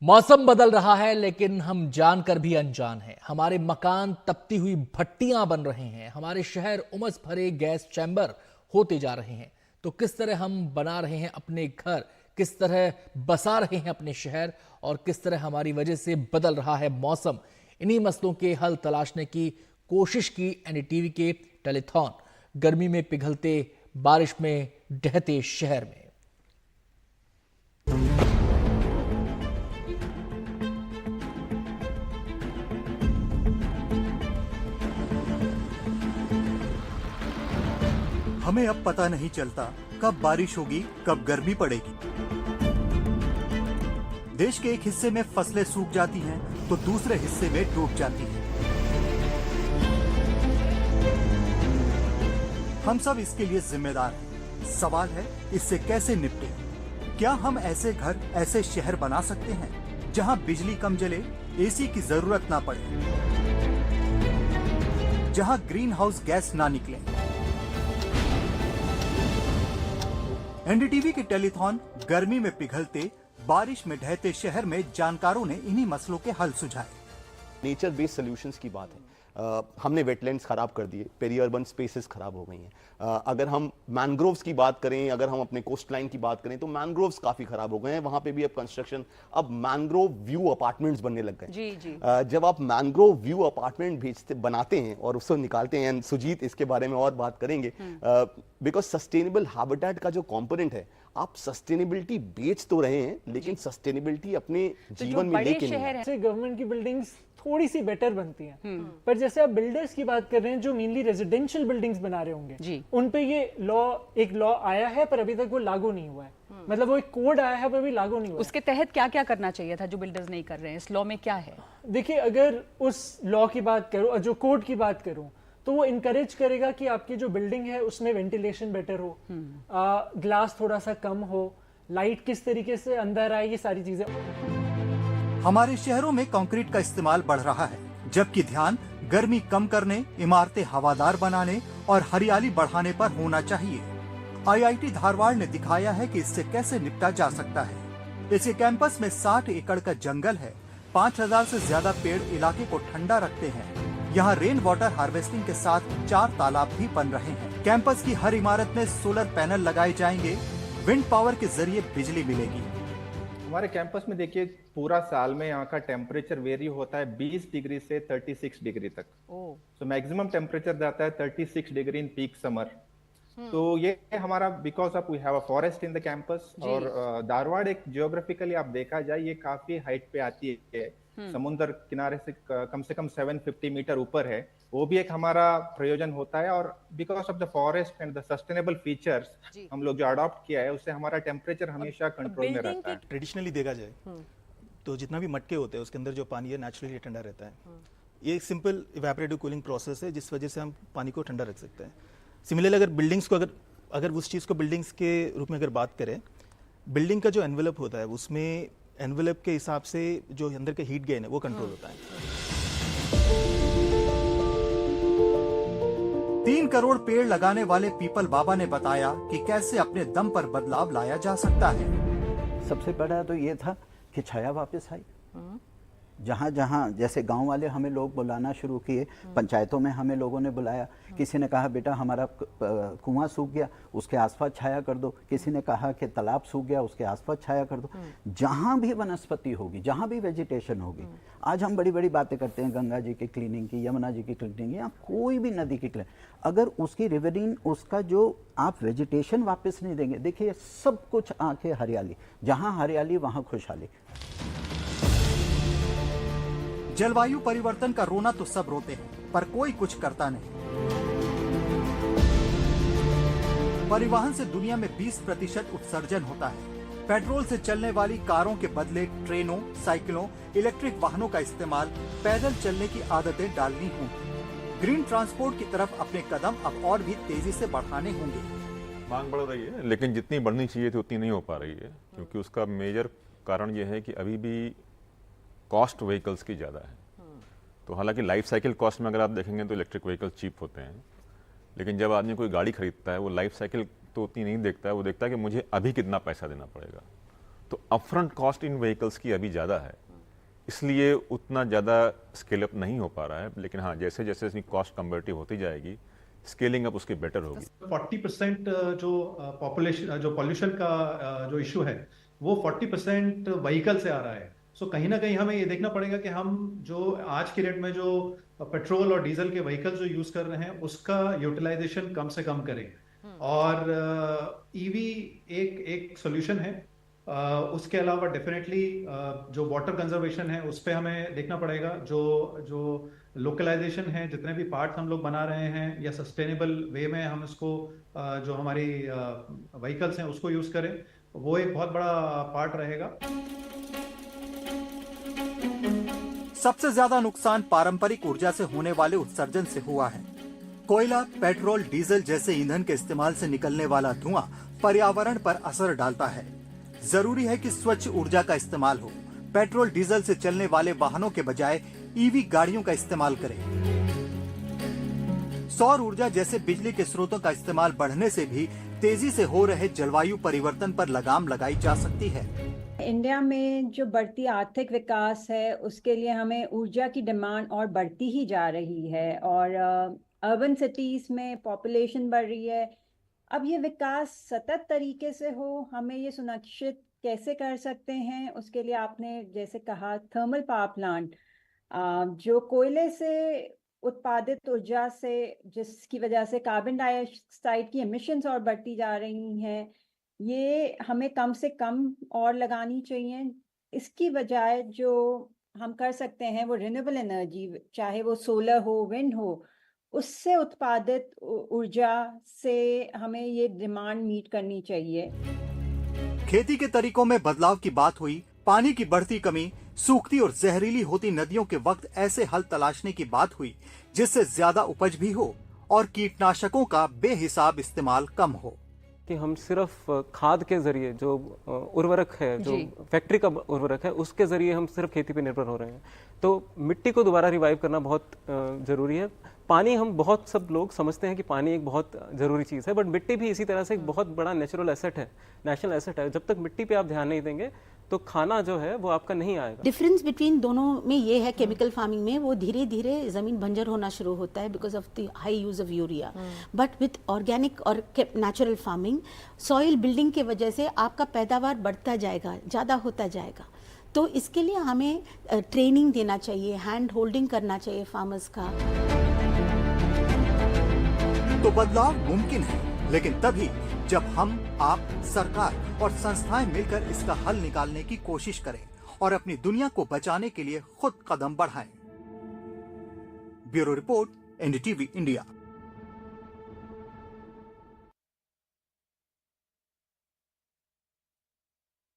मौसम बदल रहा है लेकिन हम जानकर भी अनजान हैं। हमारे मकान तपती हुई भट्टियां बन रहे हैं, हमारे शहर उमस भरे गैस चैम्बर होते जा रहे हैं। तो किस तरह हम बना रहे हैं अपने घर, किस तरह बसा रहे हैं अपने शहर और किस तरह हमारी वजह से बदल रहा है मौसम, इन्हीं मसलों के हल तलाशने की कोशिश की एनडीटीवी के टेलीथॉन। गर्मी में पिघलते, बारिश में ढहते शहर में। हमें अब पता नहीं चलता कब बारिश होगी, कब गर्मी पड़ेगी। देश के एक हिस्से में फसलें सूख जाती हैं तो दूसरे हिस्से में डूब जाती हैं। हम सब इसके लिए जिम्मेदार हैं। सवाल है, इससे कैसे निपटें? क्या हम ऐसे घर, ऐसे शहर बना सकते हैं जहां बिजली कम जले, एसी की जरूरत ना पड़े, जहां ग्रीन हाउस गैस ना निकले? एनडीटीवी के टेलीथॉन गर्मी में पिघलते, बारिश में ढहते शहर में जानकारों ने इन्हीं मसलों के हल सुझाए। नेचर बेस्ड सॉल्यूशंस की बात है। हमने वेटलैंड्स खराब कर दिए, पेरी अर्बन स्पेसेस खराब हो गई हैं। अगर हम मैनग्रोव्स की बात करें, अगर हम अपने कोस्ट लाइन की बात करें तो मैनग्रोव्स काफी खराब हो गए हैं। वहां पे भी अब कंस्ट्रक्शन, अब मैनग्रोव व्यू अपार्टमेंट्स बनने लग गए। जी जी। जब आप मैनग्रोव व्यू अपार्टमेंट बनाते हैं और उसको निकालते हैं, सुजीत इसके बारे में और बात करेंगे, बिकॉज सस्टेनेबल हैबिटेट का जो कंपोनेंट है, आप सस्टेनेबिलिटी बेच तो रहे हैं लेकिन सस्टेनेबिलिटी अपने जीवन में लेके नहीं आए। गवर्नमेंट की बिल्डिंग्स थोड़ी सी बेटर बनती हैं, पर जैसे आप बिल्डर्स की बात कर रहे हैं जो मेनली रेजिडेंशियल बिल्डिंग्स बना रहे होंगे, उन पे ये एक लॉ आया है पर अभी तक वो लागू नहीं हुआ है। मतलब वो एक कोड आया है पर अभी लागू नहीं हुआ। उसके तहत क्या क्या करना चाहिए था जो बिल्डर्स नहीं कर रहे हैं? इस लॉ में क्या है? देखिए, अगर उस लॉ की बात करूं और जो कोड की बात करूं तो वो इनकरेज करेगा कि आपकी जो बिल्डिंग है उसमें वेंटिलेशन बेटर हो, ग्लास थोड़ा सा कम हो, लाइट किस तरीके से अंदर आए, ये सारी चीजें। हमारे शहरों में कंक्रीट का इस्तेमाल बढ़ रहा है, जबकि ध्यान गर्मी कम करने, इमारतें हवादार बनाने और हरियाली बढ़ाने पर होना चाहिए। आईआईटी धारवाड़ ने दिखाया है कि इससे कैसे निपटा जा सकता है। इसके कैंपस में 60 एकड़ का जंगल है, 5000 से ज्यादा पेड़ इलाके को ठंडा रखते हैं। यहाँ रेन वाटर हार्वेस्टिंग के साथ 4 तालाब भी बन रहे हैं। कैंपस की हर इमारत में सोलर पैनल लगाए जाएंगे, विंड पावर के जरिए बिजली मिलेगी। हमारे कैंपस में देखिए, पूरा साल में यहाँ का टेम्परेचर वेरी होता है 20 डिग्री से 36 डिग्री तक। तो मैक्सिमम टेम्परेचर जाता है 36 डिग्री इन पीक समर। तो ये हमारा because of we have a forest in the campus. और धारवाड़ एक जियोग्राफिकली आप देखा जाए, ये काफी हाइट पे आती है, समुद्र किनारे से कम 750 मीटर ऊपर है। वो भी एक हमारा प्रयोजन होता है। और because of the forest and the sustainable features हम लोग जो अडॉप्ट किया है, उससे हमारा टेम्परेचर हमेशा कंट्रोल में रहता है। ट्रेडिशनली देखा जाए तो जितना भी मटके होते हैं उसके अंदर जो पानी है नेचुरली ठंडा रहता है। ये एक सिंपल इवेपोरेटिव कूलिंग प्रोसेस है जिस वजह से हम पानी को ठंडा रख सकते हैं। सिमिलरली अगर बिल्डिंग्स को अगर उस चीज़ को बिल्डिंग्स के रूप में अगर बात करें, बिल्डिंग का जो एनवेलप होता है उसमें एनवेलप के हिसाब से जो अंदर का हीट गेन है वो कंट्रोल होता है। 3 करोड़ पेड़ लगाने वाले पीपल बाबा ने बताया कि कैसे अपने दम पर बदलाव लाया जा सकता है। सबसे बड़ा तो ये था कि छाया वापस आई। जहाँ जहाँ जैसे गांव वाले हमें लोग बुलाना शुरू किए, पंचायतों में हमें लोगों ने बुलाया। किसी ने कहा बेटा हमारा कुआं सूख गया, उसके आसपास छाया कर दो। किसी ने कहा कि तालाब सूख गया, उसके आसपास छाया कर दो। जहाँ भी वनस्पति होगी, जहाँ भी वेजिटेशन होगी। आज हम बड़ी बड़ी बातें करते हैं गंगा जी की क्लीनिंग की, यमुना जी की क्लीनिंग, या कोई भी नदी की क्लीनिंग, अगर उसकी रिवरिन, उसका जो आप वेजिटेशन वापस नहीं देंगे, देखिए सब कुछ आंखें हरियाली, जहाँ हरियाली वहाँ खुशहाली। जलवायु परिवर्तन का रोना तो सब रोते हैं, पर कोई कुछ करता नहीं। परिवहन से दुनिया में 20% उत्सर्जन होता है। पेट्रोल से चलने वाली कारों के बदले ट्रेनों, साइकिलों, इलेक्ट्रिक वाहनों का इस्तेमाल, पैदल चलने की आदतें डालनी होंगी। ग्रीन ट्रांसपोर्ट की तरफ अपने कदम अब और भी तेजी से बढ़ाने होंगे। मांग बढ़ रही है, लेकिन जितनी बढ़नी चाहिए थी उतनी नहीं हो पा रही है, क्योंकि उसका मेजर कारण यह है कि अभी भी कॉस्ट व्हीकल्स की ज़्यादा है। तो हालांकि लाइफ साइकिल कॉस्ट में अगर आप देखेंगे तो इलेक्ट्रिक व्हीकल चीप होते हैं, लेकिन जब आदमी कोई गाड़ी खरीदता है वो लाइफ साइकिल तो उतनी नहीं देखता है, वो देखता है कि मुझे अभी कितना पैसा देना पड़ेगा। तो अपफ्रंट कॉस्ट इन व्हीकल्स की अभी ज़्यादा है, इसलिए उतना ज़्यादा स्केल अप नहीं हो पा रहा है। लेकिन हाँ, जैसे जैसे इसकी कॉस्ट कम्पेटिटिव होती जाएगी, स्केलिंग अप उसकी बेटर होगी। 40% जो पॉपुलेशन जो पॉल्यूशन का जो इशू है वो 40% व्हीकल से आ रहा है। सो कहीं ना कहीं हमें ये देखना पड़ेगा कि हम जो आज के डेट में जो पेट्रोल और डीजल के व्हीकल जो यूज कर रहे हैं उसका यूटिलाइजेशन कम से कम करें। और ईवी एक सोल्यूशन है। उसके अलावा डेफिनेटली जो वाटर कंजर्वेशन है उस पर हमें देखना पड़ेगा। जो लोकलाइजेशन है, जितने भी पार्ट हम लोग बना रहे हैं या सस्टेनेबल वे में हम इसको जो हमारी व्हीकल्स हैं उसको यूज करें, वो एक बहुत बड़ा पार्ट रहेगा। सबसे ज्यादा नुकसान पारंपरिक ऊर्जा से होने वाले उत्सर्जन से हुआ है। कोयला, पेट्रोल, डीजल जैसे ईंधन के इस्तेमाल से निकलने वाला धुआं पर्यावरण पर असर डालता है। जरूरी है कि स्वच्छ ऊर्जा का इस्तेमाल हो। पेट्रोल डीजल से चलने वाले वाहनों के बजाय ईवी गाड़ियों का इस्तेमाल करें। सौर ऊर्जा जैसे बिजली के स्रोतों का इस्तेमाल बढ़ने से भी तेजी से हो रहे जलवायु परिवर्तन पर लगाम लगाई जा सकती है। इंडिया में जो बढ़ती आर्थिक विकास है उसके लिए हमें ऊर्जा की डिमांड और बढ़ती ही जा रही है और अर्बन सिटीज में पॉपुलेशन बढ़ रही है। अब ये विकास सतत तरीके से हो, हमें ये सुनिश्चित कैसे कर सकते हैं, उसके लिए आपने जैसे कहा थर्मल पावर प्लांट जो कोयले से उत्पादित ऊर्जा से जिसकी वजह से कार्बन डाइऑक्साइड की एमिशंस और बढ़ती जा रही हैं, ये हमें कम से कम और लगानी चाहिए। इसकी बजाय जो हम कर सकते हैं वो रिन्यूएबल एनर्जी, चाहे वो सोलर हो, विंड हो, उससे उत्पादित ऊर्जा से हमें ये डिमांड मीट करनी चाहिए। खेती के तरीकों में बदलाव की बात हुई, पानी की बढ़ती कमी, सूखती और जहरीली होती नदियों के वक्त ऐसे हल तलाशने की बात हुई जिससे ज्यादा उपज भी हो और कीटनाशकों का बेहिसाब इस्तेमाल कम हो। कि हम सिर्फ खाद के जरिए जो उर्वरक है, जो फैक्ट्री का उर्वरक है, उसके जरिए हम सिर्फ खेती पे निर्भर हो रहे हैं। तो मिट्टी को दोबारा रिवाइव करना बहुत ज़रूरी है। पानी, हम बहुत सब लोग समझते हैं कि पानी एक बहुत ज़रूरी चीज़ है, बट मिट्टी भी इसी तरह से एक बहुत बड़ा नेचुरल एसेट है, नेशनल एसेट है। जब तक मिट्टी पे आप ध्यान नहीं देंगे तो खाना जो है वो आपका नहीं आएगा। डिफरेंस बिटवीन दोनों में ये है, केमिकल फार्मिंग में वो धीरे धीरे ज़मीन बंजर होना शुरू होता है because of the high use of urea, but with organic और नेचुरल फार्मिंग सॉइल बिल्डिंग के वजह से आपका पैदावार बढ़ता जाएगा, ज़्यादा होता जाएगा। तो इसके लिए हमें ट्रेनिंग देना चाहिए, हैंड होल्डिंग करना चाहिए फार्मर्स का। तो बदलाव मुमकिन है, लेकिन तभी जब हम, आप, सरकार और संस्थाएं मिलकर इसका हल निकालने की कोशिश करें और अपनी दुनिया को बचाने के लिए खुद कदम बढ़ाएं। Bureau report, NDTV India.